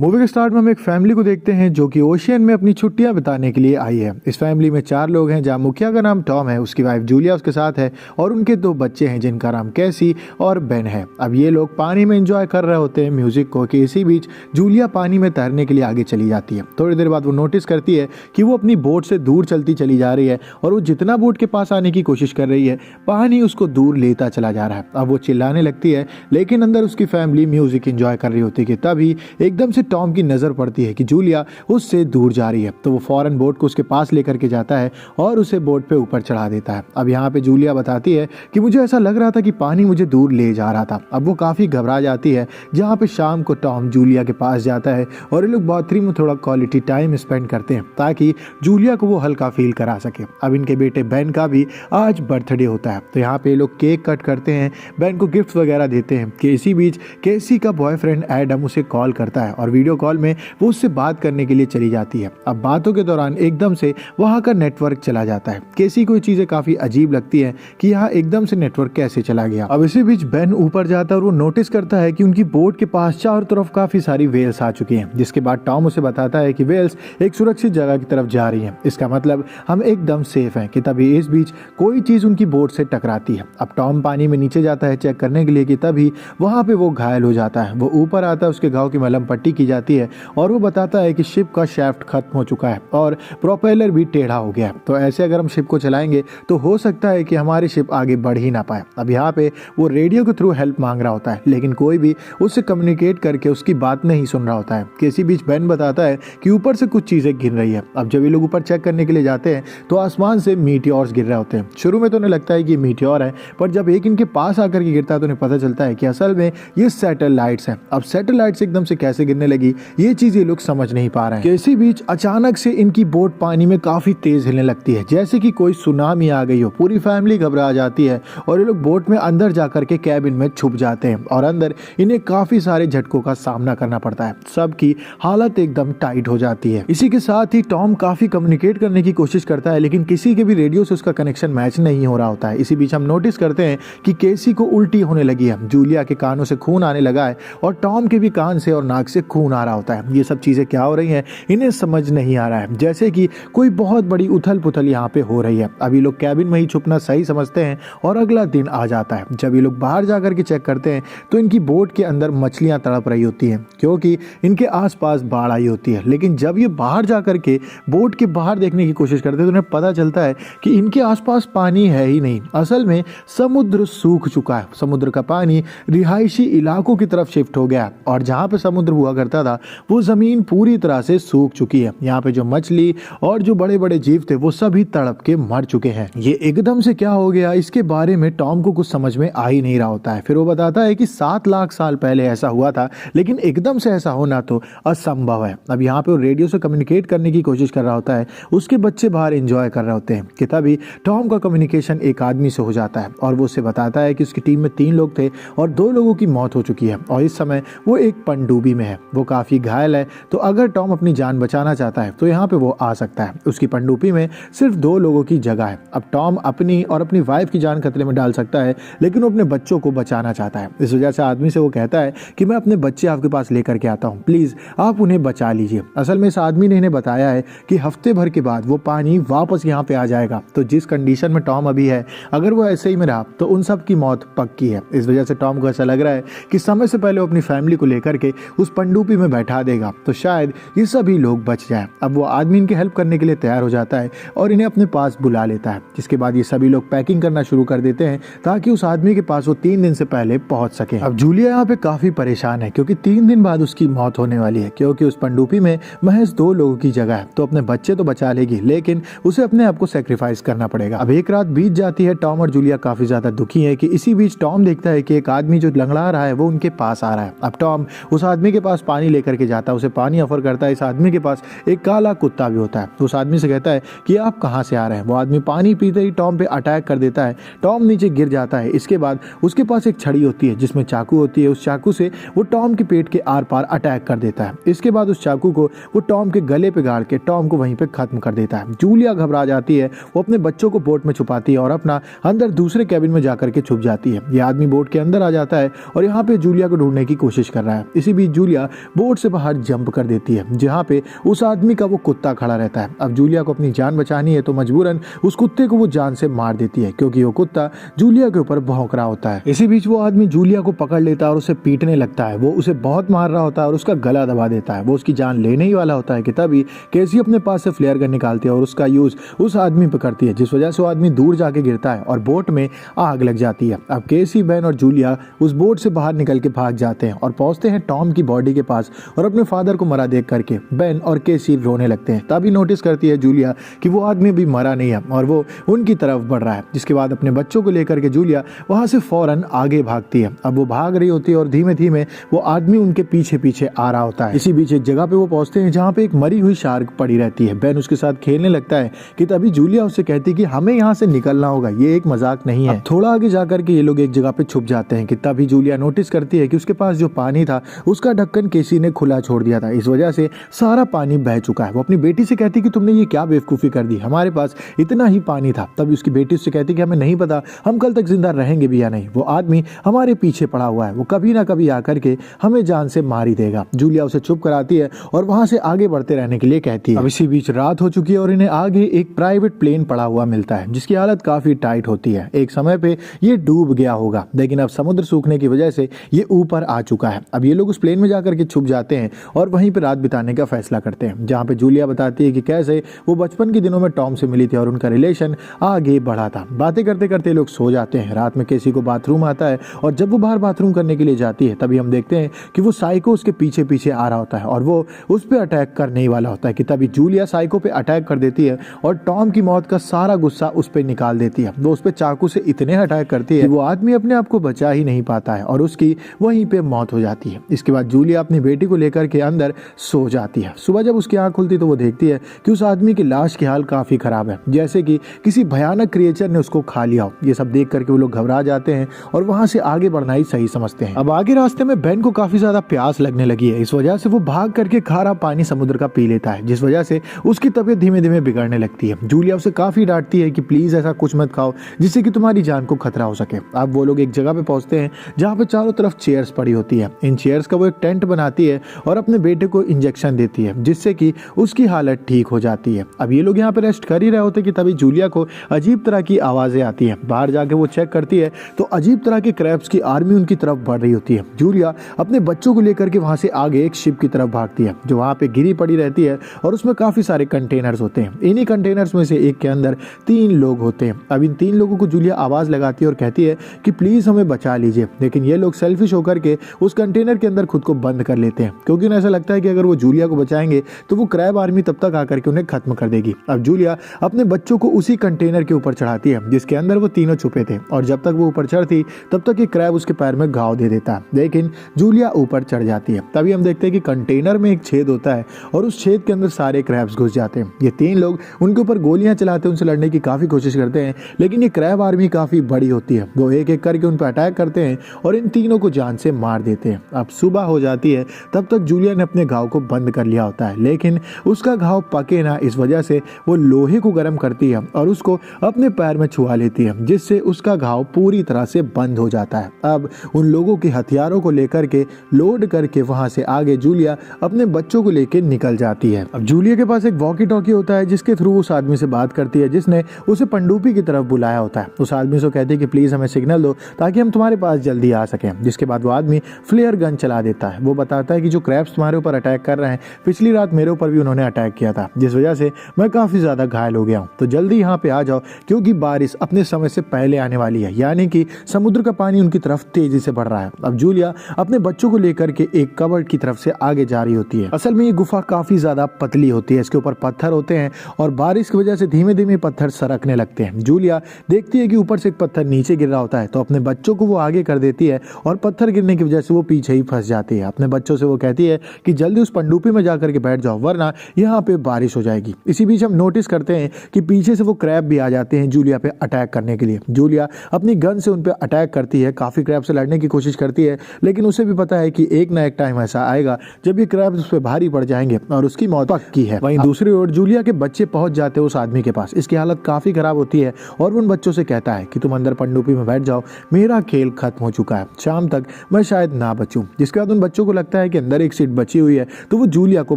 Movie के start में हम एक फैमिली को देखते हैं जो कि ओशियन में अपनी छुट्टियां बिताने के लिए आई है। इस फैमिली में 4 लोग हैं, जहां मुखिया का नाम टॉम है, उसकी वाइफ जूलिया उसके साथ है और उनके 2 बच्चे हैं जिनका नाम कैसी और बेन है। अब ये लोग पानी में एंजॉय कर रहे होते हैं म्यूजिक को कि इसी बीच जूलिया पानी में तैरने के लिए आगे चली जाती है। थोड़ी देर बाद वो नोटिस करती है कि वो अपनी बोट से दूर चलती चली जा रही है और वो जितना बोट के पास आने की कोशिश कर रही है पानी उसको दूर लेता चला जा रहा है। अब वो चिल्लाने लगती है, लेकिन अंदर उसकी फैमिली म्यूजिक एंजॉय कर रही होती है कि तभी एकदम से टॉम की नजर पड़ती है कि जूलिया उससे दूर जा रही है। तो वो फौरन बोट को उसके पास लेकर के जाता है और उसे बोट पे ऊपर चढ़ा देता है। अब यहाँ पे जूलिया बताती है कि मुझे ऐसा लग रहा था कि पानी मुझे दूर ले जा रहा था। अब वो काफी घबरा जाती है। जहाँ पे शाम को टॉम जूलिया के पास जाता है और ये लोग बाथरूम में थोड़ा क्वालिटी टाइम स्पेंड करते हैं ताकि जूलिया को वो हल्का फील करा सके। अब इनके बेटे बेन का भी आज बर्थडे होता है, तो यहाँ पे लोग केक कट करते हैं, बेन को गिफ्ट वगैरह देते हैं कि इसी बीच केसी का बॉयफ्रेंड एडम उसे कॉल करता है और वीडियो कॉल में वो उससे बात करने के लिए चली जाती है। अब बातों के दौरान एकदम से वहां का नेटवर्क चला जाता है। केसी को ये चीजें काफी अजीब लगती है कि यहाँ एकदम से नेटवर्क कैसे चला गया। अब इसी बीच बेन ऊपर जाता है और वो नोटिस करता है कि उनकी बोट के पास चारों तरफ काफी सारी वेल्स आ चुकी हैं, जिसके बाद टॉम उसे बताता है कि वेल्स एक सुरक्षित जगह की तरफ जा रही हैं, इसका मतलब हम एकदम सेफ हैं। कि तभी इस बीच कोई चीज उनकी बोट से टकराती है। अब टॉम पानी में नीचे जाता है चेक करने के लिए कि तभी वहां पे वो घायल हो जाता है। वो ऊपर आता है, उसके घाव की मलहम पट्टी की जाती है और वो बताता है कि शिप का शाफ्ट खत्म हो चुका है और प्रोपेलर भी टेढ़ा हो गया है। तो ऐसे अगर हम शिप को चलाएंगे तो हो सकता है कि हमारी शिप आगे बढ़ ही ना पाए। अब यहाँ पे वो रेडियो के थ्रू हेल्प मांग रहा होता है, लेकिन कोई भी उससे कम्युनिकेट करके उसकी बात नहीं सुन रहा होता है। किसी बीच बेन बताता है कि ऊपर से कुछ चीजें गिर रही है। अब जब ये लोग ऊपर चेक करने के लिए जाते हैं तो आसमान से मीटियोर्स गिर रहे होते हैं। शुरू में तो उन्हें लगता है कि ये मीटियोर है, पर जब एक इनके पास आकर के गिरता है तो उन्हें पता चलता है कि असल में ये सैटेलाइट्स हैं। अब सैटेलाइट्स एकदम से कैसे गिरने लगी ये चीज ये लोग समझ नहीं पा रहे हैं। इसी बीच अचानक से इनकी बोट पानी में काफी तेज हिलने लगती है, जैसे कि कोई सुनामी आ गई हो। पूरी फैमिली घबरा जाती है और ये लोग बोट में अंदर जाकर के कैबिन में छुप जाते हैं और अंदर इन्हें काफी सारे झटकों का सामना करना पड़ता है। सबकी हालत एकदम टाइट हो जाती है। इसी के साथ ही टॉम काफी कम्युनिकेट करने की कोशिश करता है, लेकिन किसी के भी रेडियो से उसका कनेक्शन मैच नहीं हो रहा होता है। इसी बीच हम नोटिस करते हैं कि केसी को उल्टी होने लगी है, जूलिया के कानों से खून आने लगा है और टॉम के भी कान से और नाक से खून आ रहा होता है। ये सब चीजें क्या हो रही हैं इन्हें समझ नहीं आ रहा है, जैसे कि कोई बहुत बड़ी उथल पुथल यहाँ पे हो रही है। अभी लोग कैबिन में ही छुपना सही समझते हैं और अगला दिन आ जाता है। जब ये लोग बाहर जाकर के चेक करते हैं तो इनकी बोट के अंदर मछलियां तड़प रही होती हैं, क्योंकि इनके आसपास बाढ़ आई होती है। लेकिन जब ये बाहर जाकर के बोट के बाहर देखने की कोशिश करते हैं तो उन्हें पता चलता है कि इनके आसपास पानी है ही नहीं। असल में समुद्र सूख चुका है। समुद्र का पानी रिहायशी इलाकों की तरफ शिफ्ट हो गया और जहाँ पे समुद्र हुआ करता था वो जमीन पूरी तरह से सूख चुकी है। यहाँ पे जो मछली और जो बड़े बड़े जीव थे वो सभी तड़प के मर चुके हैं। ये एकदम से क्या हो गया इसके बारे में टॉम को कुछ समझ में आ ही नहीं रहा होता है। फिर वो बताता है कि 7 लाख साल पहले ऐसा हुआ था, लेकिन एकदम से ऐसा होना तो असंभव है। अब यहाँ पे वो रेडियो से कम्युनिकेट करने की कोशिश कर रहा होता है, उसके बच्चे बाहर एंजॉय कर रहे होते हैं कि तभी टॉम का कम्युनिकेशन एक आदमी से हो जाता है और वो उससे बताता है कि उसकी टीम में 3 लोग थे और 2 लोगों की मौत हो चुकी है और इस समय वो एक पनडुब्बी में है। वो काफी घायल है, तो अगर टॉम अपनी जान बचाना चाहता है तो यहाँ पे वो आ सकता है। उसकी पनडुब्बी में सिर्फ 2 लोगों की जगह है। अब टॉम अपनी और अपनी वाइफ की जान खतरे में डाल सकता है, लेकिन वो अपने बच्चों को बचाना चाहता है। इस वजह से आदमी से वो कहता है कि मैं अपने बच्चे आपके पास लेकर के आता हूँ, प्लीज आप उन्हें बचा लीजिए। असल में इस आदमी ने इन्हें बताया है कि हफ्ते भर के बाद वो पानी वापस यहाँ पे आ जाएगा। तो जिस कंडीशन में टॉम अभी है, अगर वो ऐसे ही में रहा तो उन सब की मौत पक्की है। इस वजह से टॉम को ऐसा लग रहा है कि समय से पहले वो अपनी फैमिली को लेकर के उस पनडुब्बी में बैठा देगा तो शायद ये सभी लोग बच जाएं। अब वो आदमी इनकी हेल्प करने के लिए तैयार हो जाता है और इन्हें अपने पास बुला लेता है, जिसके बाद ये सभी लोग पैकिंग करना शुरू कर देते हैं ताकि उस आदमी के पास वो 3 दिन से पहले पहुंच सके। अब जूलिया यहाँ पे काफी परेशान है क्योंकि 3 दिन बाद उसकी मौत होने वाली है, क्योंकि उस पनडुब्बी में महज 2 लोगों की जगह है। तो अपने बच्चे तो बचा लेगी, लेकिन उसे अपने आप को सेक्रीफाइस करना पड़ेगा। अब एक रात बीत जाती है, टॉम और जूलिया काफी ज्यादा दुखी है कि इसी बीच टॉम देखता है कि एक आदमी जो लंगड़ा रहा है वो उनके पास आ रहा है। अब टॉम उस आदमी के पास पानी लेकर के जाता है, उसे पानी ऑफर करता है। इस आदमी के पास एक काला कुत्ता भी होता है। तो उस आदमी से कहता है कि आप कहाँ से आ रहे हैं। वो आदमी पानी पीते ही टॉम पे अटैक कर देता है। टॉम नीचे गिर जाता है। इसके बाद उसके पास एक छड़ी होती है जिसमें चाकू होती है। उस चाकू से वो टॉम के पेट के आर पार अटैक कर देता है। इसके बाद उस चाकू को वो टॉम के गले पे गाड़ के टॉम को वहीं पे खत्म कर देता है। जूलिया घबरा जाती है, वो अपने बच्चों को बोट में छुपाती है और अपना अंदर दूसरे कैबिन में जाकर के छुप जाती है। ये आदमी बोट के अंदर आ जाता है और यहाँ पे जूलिया को ढूंढने की कोशिश कर रहा है। इसी बीच जूलिया बोट से बाहर जंप कर देती है जहाँ पे उस आदमी का वो कुत्ता खड़ा रहता है। अब जूलिया को अपनी जान बचानी है तो मजबूरन उस कुत्ते को वो जान से मार देती है क्योंकि वो कुत्ता जूलिया के ऊपर भौंक रहा होता है। इसी बीच वो आदमी जूलिया को पकड़ लेता है और उसे पीटने लगता है। वो उसे बहुत मार रहा होता है और उसका गला दबा देता है। वो उसकी जान लेने ही वाला होता है कि तभी केसी अपने पास से फ्लेयर गन निकालती है और उसका यूज उस आदमी पे करती है, जिस वजह से वो आदमी दूर जाके गिरता है और बोट में आग लग जाती है। अब केसी, बेन और जूलिया उस बोट से बाहर निकल के भाग जाते हैं और पहुंचते हैं टॉम की बॉडी के पास और अपने फादर को मरा देख करके बेन और केसी रोने लगते हैं। तभी नोटिस करती है जूलिया कि वो आदमी भी मरा नहीं है और वो उनकी तरफ बढ़ रहा है। जिसके बाद अपने बच्चों को लेकर के जूलिया वहां से फौरन आगे भागती है। अब वो भाग रही होती है और धीमे धीमे वो आदमी उनके पीछे पीछे आ रहा होता है। इसी बीच एक जगह पे वो पहुंचते हैं जहाँ पे एक मरी हुई शार्क पड़ी रहती है। बेन उसके साथ खेलने लगता है कि तभी जूलिया उससे कहती है कि हमें यहाँ से निकलना होगा, ये एक मजाक नहीं है। थोड़ा आगे जाकर के ये लोग एक जगह पे छुप जाते हैं कि तभी जूलिया नोटिस करती है कि उसके पास जो पानी था उसका ढक्कन केसी ने खुला छोड़ दिया था। इस वजह से सारा पानी बह चुका है। वो अपनी बेटी से कहती है कि तुमने ये क्या बेवकूफ़ी कर दी, हमारे पास इतना ही पानी था। तभी उसकी बेटी उससे कहती है कि हमें नहीं पता हम कल तक जिंदा रहेंगे भी या नहीं। वो आदमी हमारे पीछे पड़ा हुआ है, वो कभी ना कभी आकर के हमें जान से मार ही देगा। जूलिया उसे चुप कराती है और वहां से आगे बढ़ते रहने के लिए कहती है। अब इसी बीच रात हो चुकी है और इन्हें आगे एक प्राइवेट प्लेन पड़ा हुआ मिलता है जिसकी हालत काफी टाइट होती है। एक समय पे ये डूब गया होगा लेकिन अब समुद्र सूखने की वजह से ये ऊपर आ चुका है। अब ये लोग उस प्लेन में जाकर के छुप जाते हैं और वहीं पे रात बिताने का फैसला करते हैं, जहाँ पे जूलिया बताती है कि कैसे वो बचपन के दिनों में टॉम से मिली थी और उनका रिलेशन आगे बढ़ा था। बातें करते करते लोग सो जाते हैं। रात में केसी को बाथरूम आता है और जब वो बाहर बाथरूम करने के लिए जाती है तभी हम देखते हैं कि वो साइको उसके पीछे पीछे आ रहा होता है और वो उस पर अटैक करने ही वाला होता है कि तभी जूलिया साइको पे अटैक कर देती है और टॉम की मौत का सारा गुस्सा उस पर निकाल देती है। वो उस पर चाकू से इतने अटैक करती है कि वो आदमी अपने आप को बचा ही नहीं पाता है और उसकी वहीं पे मौत हो जाती है। इसके बाद जूलिया अपनी बेटी को लेकर के अंदर सो जाती है। सुबह जब उसकी आंख खुलती तो वो देखती है कि उस आदमी की लाश की हाल काफी खराब है, जैसे कि किसी भयानक क्रिएचर ने उसको खा लिया हो। ये सब देख करके वो लोग घबरा जाते हैं और वहां से आगे बढ़ना ही सही समझते हैं। अब आगे रास्ते में बेन को काफी ज्यादा प्यास लगने लगी है। इस वजह से वो भाग करके खारा पानी समुद्र का पी लेता है, जिस वजह से उसकी तबीयत धीमे धीमे बिगड़ने लगती है। जूलिया उसे काफी डांटती है कि प्लीज ऐसा कुछ मत खाओ जिससे कि तुम्हारी जान को खतरा हो सके। अब वो लोग एक जगह पे पहुंचते हैं जहाँ पे चारों तरफ चेयर्स पड़ी होती है। इन चेयर्स का वो एक टेंट बनाती है और अपने बेटे को इंजेक्शन देती है जिससे कि उसकी हालत ठीक हो जाती है। अब ये लोग यहाँ पे रेस्ट कर ही रहे होते कि तभी जूलिया को अजीब तरह की आवाजें आती है। बाहर जाके वो चेक करती है तो अजीब तरह के क्रैब्स की आर्मी उनकी तरफ बढ़ रही होती है। जूलिया अपने बच्चों को लेकर के वहां से आगे एक शिप की तरफ भागती है जो वहां पे गिरी पड़ी रहती है और उसमें काफी सारे कंटेनर्स होते हैं। इन्हीं कंटेनर्स में से एक के अंदर 3 लोग होते हैं। अब इन 3 लोगों को जूलिया आवाज लगाती है और कहती है कि प्लीज हमें बचा लीजिए, लेकिन ये लोग सेल्फिश होकर के उस कंटेनर के अंदर खुद को बंद कर लेते हैं क्योंकि उन्हें ऐसा लगता है कि अगर वो जूलिया को बचाएंगे तो वो क्रैब आर्मी तब तक आकर के उन्हें खत्म कर देगी। अब जूलिया अपने बच्चों को उसी कंटेनर के ऊपर चढ़ाती है जिसके अंदर वो तीनों छुपे थे और जब तक वो ऊपर चढ़ती तब तक ये क्रैब उसके पैर में घाव दे देता, लेकिन जूलिया ऊपर चढ़ जाती है। तभी हम देखते हैं कि कंटेनर में एक छेद होता है और उस छेद के अंदर सारे क्रैब्स घुस जाते हैं। ये 3 लोग उनके ऊपर गोलियां चलाते हैं, उनसे लड़ने की काफी कोशिश करते हैं, लेकिन ये क्रैब आर्मी काफी बड़ी होती है। वो एक एक करके उन पर अटैक करते हैं और इन तीनों को जान से मार देते हैं। अब सुबह हो जाती है, तब तक जूलिया ने अपने घाव को बंद कर लिया होता है, लेकिन उसका घाव पके ना, इस वजह से वो लोहे को गर्म करती है और उसको अपने पैर में छुआ लेती है जिससे उसका घाव पूरी तरह से बंद हो जाता है। अब उन लोगों के हथियारों को लेकर के लोड करके वहां से आगे जूलिया अपने बच्चों को लेकर निकल जाती है। अब जूलिया के पास एक वॉकी टॉकी होता है जिसके थ्रू उस आदमी से बात करती है जिसने उसे पनडुब्बी की तरफ बुलाया होता है। उस आदमी से कहती है कि प्लीज हमें सिग्नल दो ताकि हम तुम्हारे पास जल्दी आ सकें। जिसके बाद वो आदमी फ्लेयर गन चला देता है। वो बताता है कि जो क्रैब्स तुम्हारे ऊपर अटैक कर रहे हैं, पिछली रात मेरे ऊपर भी उन्होंने अटैक किया था, जिस वजह से मैं काफी ज्यादा घायल हो गया हूँ, तो जल्दी यहाँ पे आ जाओ क्योंकि बारिश अपने समय से पहले आने वाली है, यानी कि समुद्र का पानी उनकी तरफ तेजी से बढ़ रहा है। अब जूलिया अपने बच्चों को लेकर के एक कबर्ड की तरफ से आगे जा रही होती है। असल में ये गुफा काफी ज्यादा पतली होती है, इसके ऊपर पत्थर होते हैं और बारिश की वजह से धीमे धीमे पत्थर सरकने लगते हैं। जूलिया देखती है कि ऊपर से एक पत्थर नीचे गिर रहा होता है, तो अपने बच्चों को वो आगे कर देती है और पत्थर गिरने की वजह से वो पीछे ही फंस जाती है। अपने बच्चों से वो कहती है कि जल्दी उस पनडुब्बी में जाकर के बैठ जाओ वरना यहाँ पे बारिश हो जाएगी। इसी बीच हम नोटिस करते हैं कि पीछे से वो क्रैब भी आ जाते हैं जूलिया पे अटैक करने के लिए। जूलिया अपनी गन से उन पे अटैक करती है, काफी क्रैब से लड़ने की कोशिश करती है, लेकिन उसे भी पता है कि एक ना एक टाइम ऐसा आएगा जब ये क्रैब उस पे भारी पड़ जाएंगे और उसकी मौत पक्की है। वहीं दूसरी ओर जूलिया के बच्चे पहुंच जाते हैं उस आदमी के पास। इसकी हालत काफी खराब होती है और उन बच्चों से कहता है कि तुम अंदर पनडुब्बी में बैठ जाओ, मेरा खेल खत्म हो चुका है, शाम तक मैं शायद ना बचूं। जिसके बाद उन बच्चों को लगता लगता है कि अंदर एक सीट बची हुई है तो वो जूलिया को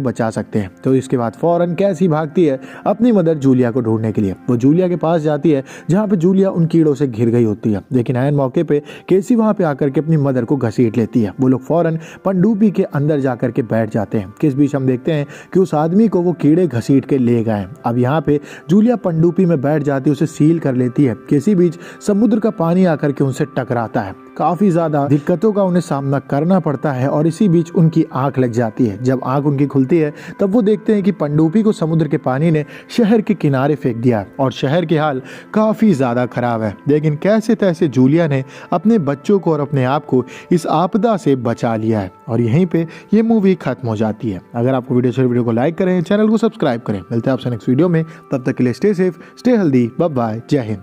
बचा सकते हैं। तो इसके बाद फौरन कैसी भागती है अपनी मदर जूलिया को ढूंढने के लिए। वो जूलिया के पास जाती है जहाँ पे जूलिया उन कीड़ों से घिर गई होती है, लेकिन ऐन मौके पे केसी वहाँ पे आकर के अपनी मदर को घसीट लेती है। वो लोग फौरन पनडुब्बी के अंदर जाकर के बैठ जाते हैं। किस बीच हम देखते हैं कि उस आदमी को वो कीड़े घसीट के ले गए। अब यहाँ पे जूलिया पनडुब्बी में बैठ जाती है, उसे सील कर लेती है। किसी बीच समुद्र का पानी आकर के उनसे टकराता है। काफी ज्यादा दिक्कतों का उन्हें सामना करना पड़ता है और इसी बीच उनकी आंख लग जाती है। जब आंख उनकी खुलती है तब वो देखते हैं कि पनडुब्बी को समुद्र के पानी ने शहर के किनारे फेंक दिया और शहर के हाल काफी ज्यादा खराब है। लेकिन कैसे तैसे जूलिया ने अपने बच्चों को और अपने आप को इस आपदा से बचा लिया है और यहीं पे ये मूवी खत्म हो जाती है। अगर आपको वीडियो को लाइक करें, चैनल को सब्सक्राइब करें। मिलते हैं आपसे नेक्स्ट वीडियो में, तब तक के लिए stay safe, stay healthy, bye bye, Jai Hind.